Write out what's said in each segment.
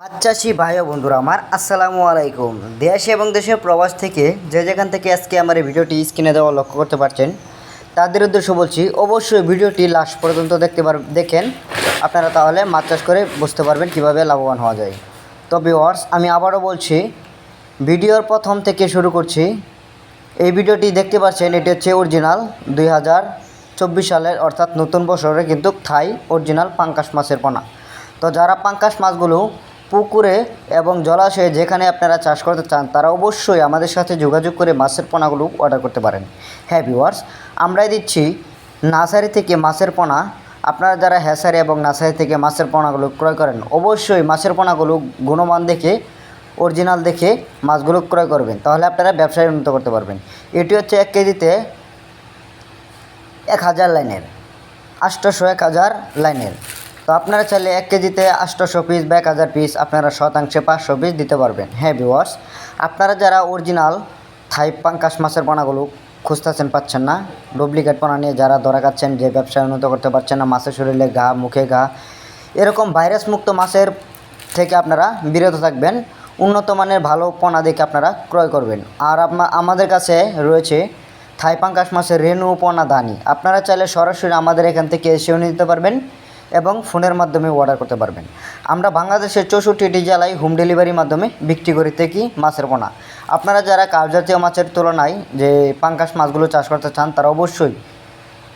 মাছ চাষি ভাই ও বন্ধুরা আমার আসসালামু আলাইকুম। দেশ এবং দেশের প্রবাস থেকে যে যেখান থেকে আজকে আমার এই ভিডিওটি স্ক্রিনে দেওয়া লক্ষ্য করতে পারছেন তাদের উদ্দেশ্য বলছি, অবশ্যই ভিডিওটি লাস্ট পর্যন্ত দেখেন আপনারা, তাহলে মাছ চাষ করে বুঝতে পারবেন কিভাবে লাভবান হওয়া যায়। তো ভিউয়ার্স, আমি আবারও বলছি, ভিডিওর প্রথম থেকে শুরু করছি। এই ভিডিওটি দেখতে পাচ্ছেন, এটি হচ্ছে অরিজিনাল 2024 সালের অর্থাৎ নতুন বছরে কিন্তু থাই অরিজিনাল পাঙ্কাশ মাছের পোনা। তো যারা পাঙ্কাশ মাছগুলো পুকুরে এবং জলাশয়ে যেখানে আপনারা চাষ করতে চান তারা অবশ্যই আমাদের সাথে যোগাযোগ করে মাছের পোনাগুলো অর্ডার করতে পারেন। হ্যাঁ ভিউয়ার্স, আমরাই দিচ্ছি নার্সারি থেকে মাছের পোনা। আপনারা যারা হ্যাসারি এবং নার্সারি থেকে মাছের পোনাগুলো ক্রয় করেন অবশ্যই মাছের পোনাগুলো গুণমান দেখে, অরিজিনাল দেখে মাছগুলো ক্রয় করবেন, তাহলে আপনারা ব্যবসায় উন্নত করতে পারবেন। এটি হচ্ছে 1 কেজিতে 1000 লাইনের, 800 1000 লাইনের। তো আপনারা চাইলে 1 কেজিতে 800 পিস বা 1000 পিস আপনারা শতাংশে 500 পিস দিতে পারবেন। হ্যাঁ ভিউয়ার্স, আপনারা যারা অরিজিনাল থাই পাঙ্কাশ মাছের পোনাগুলো খুঁজতেছেন, পাচ্ছেন না, ডুপ্লিকেট পোনা নিয়ে যারা ধরা খাচ্ছেন, যে ব্যবসায় উন্নত করতে পারছেন না, মাছের শরীরে ঘা, মুখে ঘা, এরকম ভাইরাস মুক্ত মাছের থেকে আপনারা বিরত থাকবেন। উন্নত মানের ভালো পোনা দেখে আপনারা ক্রয় করবেন। আর আমাদের কাছে রয়েছে থাই পাঙ্কাশ মাছের রেণু পোনা দানি। আপনারা চাইলে সরাসরি আমাদের এখান থেকে এসেও নিতে পারবেন এবং ফোনের মাধ্যমে অর্ডার করতে পারবেন। আমরা বাংলাদেশের 64টি জেলায় হোম ডেলিভারির মাধ্যমে বিক্রি করে থাকি মাছের পোনা। আপনারা যারা কার্প জাতীয় মাছের তুলনায় যে পাঙ্কাশ মাছগুলো চাষ করতে চান তারা অবশ্যই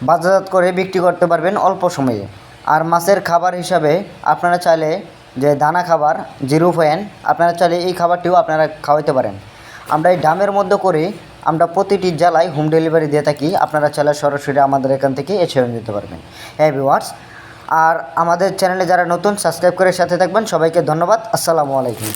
বাজারজাত করে বিক্রি করতে পারবেন অল্প সময়ে। আর মাছের খাবার হিসাবে আপনারা চাইলে যে দানা খাবার জিরো পয়েন্ট, আপনারা চাইলে এই খাবারটিও আপনারা খাওয়াতে পারেন। আমরা এই ডামের মধ্যে করে আমরা প্রতিটি জেলায় হোম ডেলিভারি দিয়ে থাকি। আপনারা চাইলে সরাসরি আমাদের এখান থেকে এসেও নিতে পারবেন। হ্যাঁ ভিউয়ার্স, আর আমাদের চ্যানেলে যারা নতুন সাবস্ক্রাইব করে সাথে থাকবেন সবাইকে ধন্যবাদ। আসসালামু আলাইকুম।